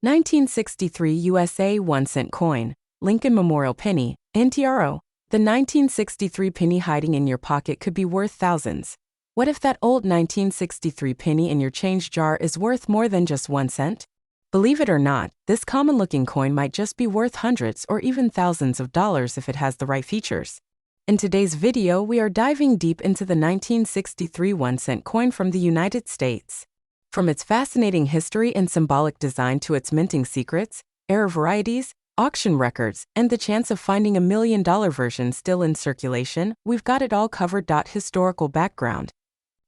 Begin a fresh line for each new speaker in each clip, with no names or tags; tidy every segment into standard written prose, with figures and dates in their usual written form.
1963 USA 1-cent coin, Lincoln Memorial penny, NTRO. The 1963 penny hiding in your pocket could be worth thousands. What if that old 1963 penny in your change jar is worth more than just 1 cent? Believe it or not, this common-looking coin might just be worth hundreds or even thousands of dollars if it has the right features. In today's video, we are diving deep into the 1963 1-cent coin from the United States. From its fascinating history and symbolic design to its minting secrets, era varieties, auction records, and the chance of finding a $1 million version still in circulation, we've got it all covered. Historical background.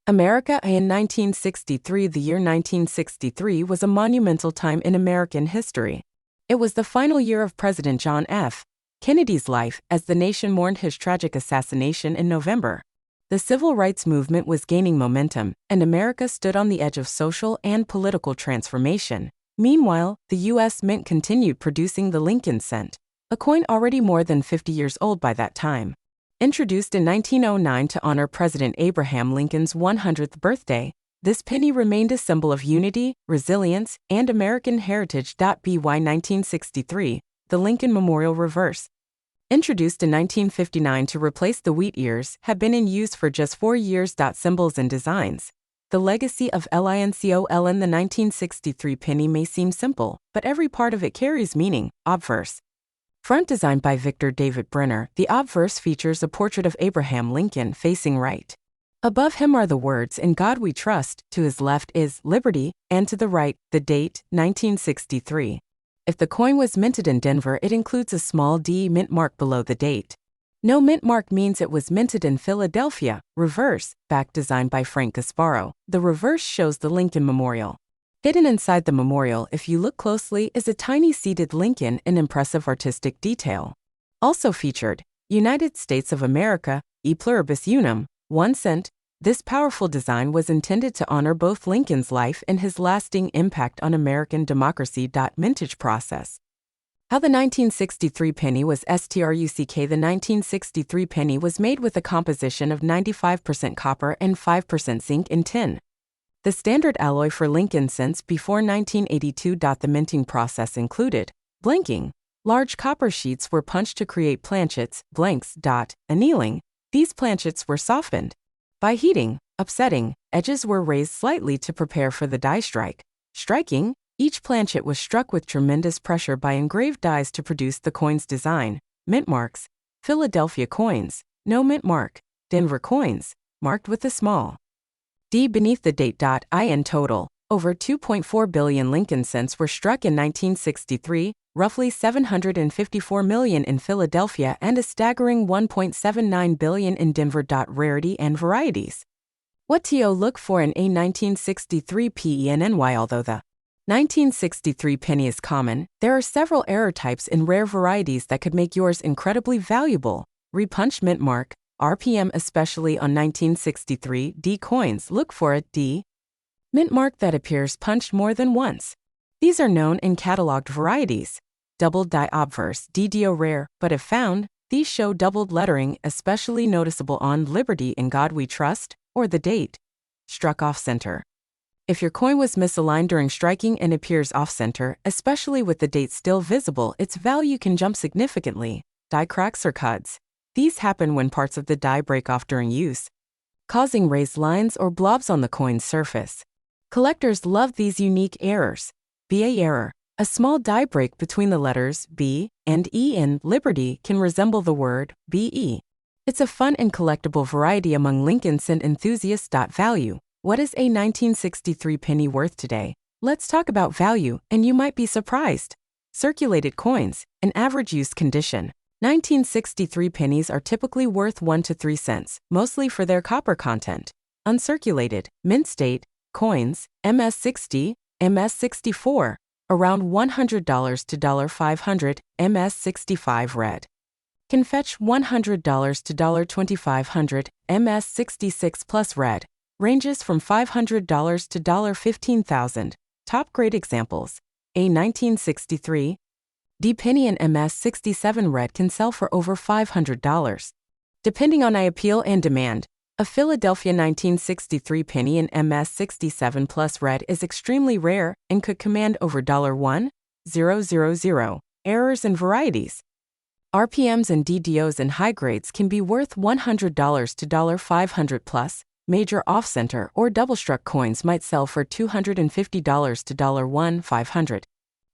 America in 1963. The year 1963 was a monumental time in American history. It was the final year of President John F. Kennedy's life as the nation mourned his tragic assassination in November. The civil rights movement was gaining momentum, and America stood on the edge of social and political transformation. Meanwhile, the U.S. Mint continued producing the Lincoln cent, a coin already more than 50 years old by that time. Introduced in 1909 to honor President Abraham Lincoln's 100th birthday, this penny remained a symbol of unity, resilience, and American heritage. By 1963, the Lincoln Memorial reverse, introduced in 1959 to replace the wheat ears, had been in use for just 4 years. Symbols and designs. The legacy of LINCOL in the 1963 penny may seem simple, but every part of it carries meaning. Obverse. Front designed by Victor David Brenner, the obverse features a portrait of Abraham Lincoln facing right. Above him are the words, "In God We Trust," to his left is "Liberty," and to the right, the date, 1963. If the coin was minted in Denver, it includes a small D mint mark below the date. No mint mark means it was minted in Philadelphia. Reverse, back designed by Frank Gasparo. The reverse shows the Lincoln Memorial. Hidden inside the memorial, if you look closely, is a tiny seated Lincoln in impressive artistic detail. Also featured, United States of America, E pluribus unum, 1 cent. This powerful design was intended to honor both Lincoln's life and his lasting impact on American democracy. Mintage process. How the 1963 penny was struck. The 1963 penny was made with a composition of 95% copper and 5% zinc and tin. The standard alloy for Lincoln cents before 1982. The minting process included blanking. Large copper sheets were punched to create planchets, blanks. Annealing. These planchets were softened. By heating, upsetting, edges were raised slightly to prepare for the die strike. Striking. Each planchet was struck with tremendous pressure by engraved dies to produce the coin's design. Mint marks. Philadelphia coins, no mint mark. Denver coins, marked with a small D beneath the date. In total, over 2.4 billion Lincoln cents were struck in 1963, roughly 754 million in Philadelphia and a staggering 1.79 billion in Denver. Rarity and varieties. What to look for in a 1963 penny? Although the 1963 penny is common, there are several error types in rare varieties that could make yours incredibly valuable. Repunched mint mark, RPM. Especially on 1963 D coins, look for a D mint mark that appears punched more than once. These are known in cataloged varieties. Doubled die obverse, DDO rare, but if found, these show doubled lettering, especially noticeable on Liberty, In God We Trust, or the date. Struck off-center. If your coin was misaligned during striking and appears off-center, especially with the date still visible, its value can jump significantly. Die cracks or cuts. These happen when parts of the die break off during use, causing raised lines or blobs on the coin's surface. Collectors love these unique errors. BA error. A small die break between the letters B and E in Liberty can resemble the word BE. It's a fun and collectible variety among Lincoln cent enthusiasts. Value. What is a 1963 penny worth today? Let's talk about value, and you might be surprised. Circulated coins, in average use condition. 1963 pennies are typically worth 1 to 3 cents, mostly for their copper content. Uncirculated, mint state, coins, MS60, MS64, around $100 to $500, MS65 red. Can fetch $100 to $2500, MS66 plus red. Ranges from $500 to $15,000. Top grade examples. A 1963 D penny and MS67 red can sell for over $500. Depending on appeal and demand, a Philadelphia 1963 penny and MS67 plus red is extremely rare and could command over $1 000. Errors and varieties. RPMs and DDOs in high grades can be worth $100 to $500 plus. Major off-center or double-struck coins might sell for $250 to $1,500.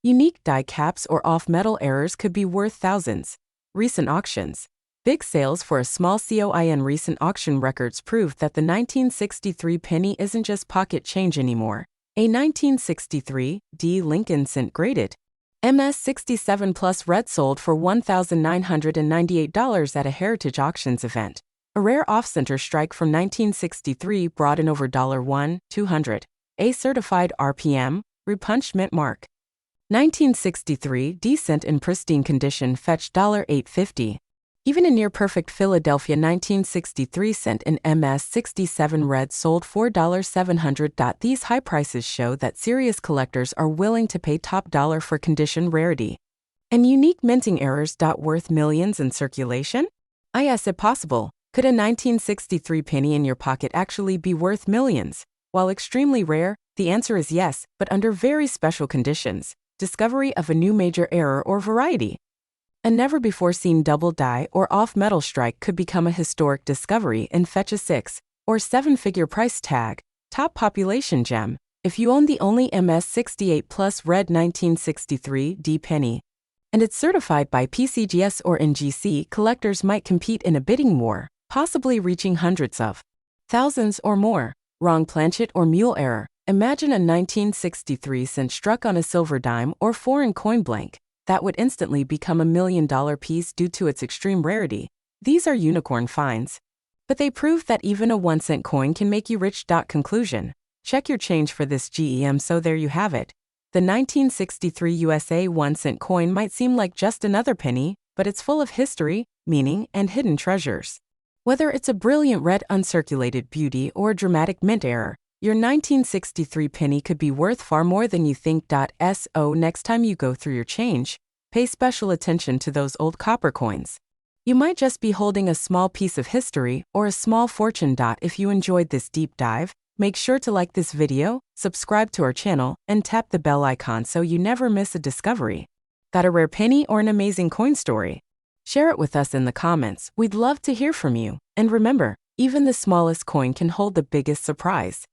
Unique die caps or off-metal errors could be worth thousands. Recent auctions. Big sales for a small coin. Recent auction records prove that the 1963 penny isn't just pocket change anymore. A 1963 D. Lincoln cent graded MS-67 Plus red sold for $1,998 at a Heritage Auctions event. A rare off-center strike from 1963 brought in over $1,200. A certified RPM, repunched mint mark. 1963 D cent in pristine condition fetched $8.50. Even a near-perfect Philadelphia 1963 cent in MS-67 red sold $4,700. These high prices show that serious collectors are willing to pay top dollar for condition rarity. And unique minting errors. Worth millions in circulation? Is it possible? Could a 1963 penny in your pocket actually be worth millions? While extremely rare, the answer is yes, but under very special conditions. Discovery of a new major error or variety. A never-before-seen double die or off-metal strike could become a historic discovery and fetch a 6 or 7-figure price tag. Top population gem. If you own the only MS-68 Plus red 1963 D penny, and it's certified by PCGS or NGC, collectors might compete in a bidding war, possibly reaching hundreds of thousands or more. Wrong planchet or mule error. Imagine a 1963 cent struck on a silver dime or foreign coin blank. That would instantly become $1 million piece due to its extreme rarity. These are unicorn finds. But they prove that even a 1-cent coin can make you rich. Conclusion. Check your change for this gem. So there you have it. The 1963 USA 1-cent coin might seem like just another penny, but it's full of history, meaning, and hidden treasures. Whether it's a brilliant red uncirculated beauty or a dramatic mint error, your 1963 penny could be worth far more than you think. So next time you go through your change, pay special attention to those old copper coins. You might just be holding a small piece of history or a small fortune. If you enjoyed this deep dive, make sure to like this video, subscribe to our channel, and tap the bell icon so you never miss a discovery. Got a rare penny or an amazing coin story? Share it with us in the comments. We'd love to hear from you. And remember, even the smallest coin can hold the biggest surprise.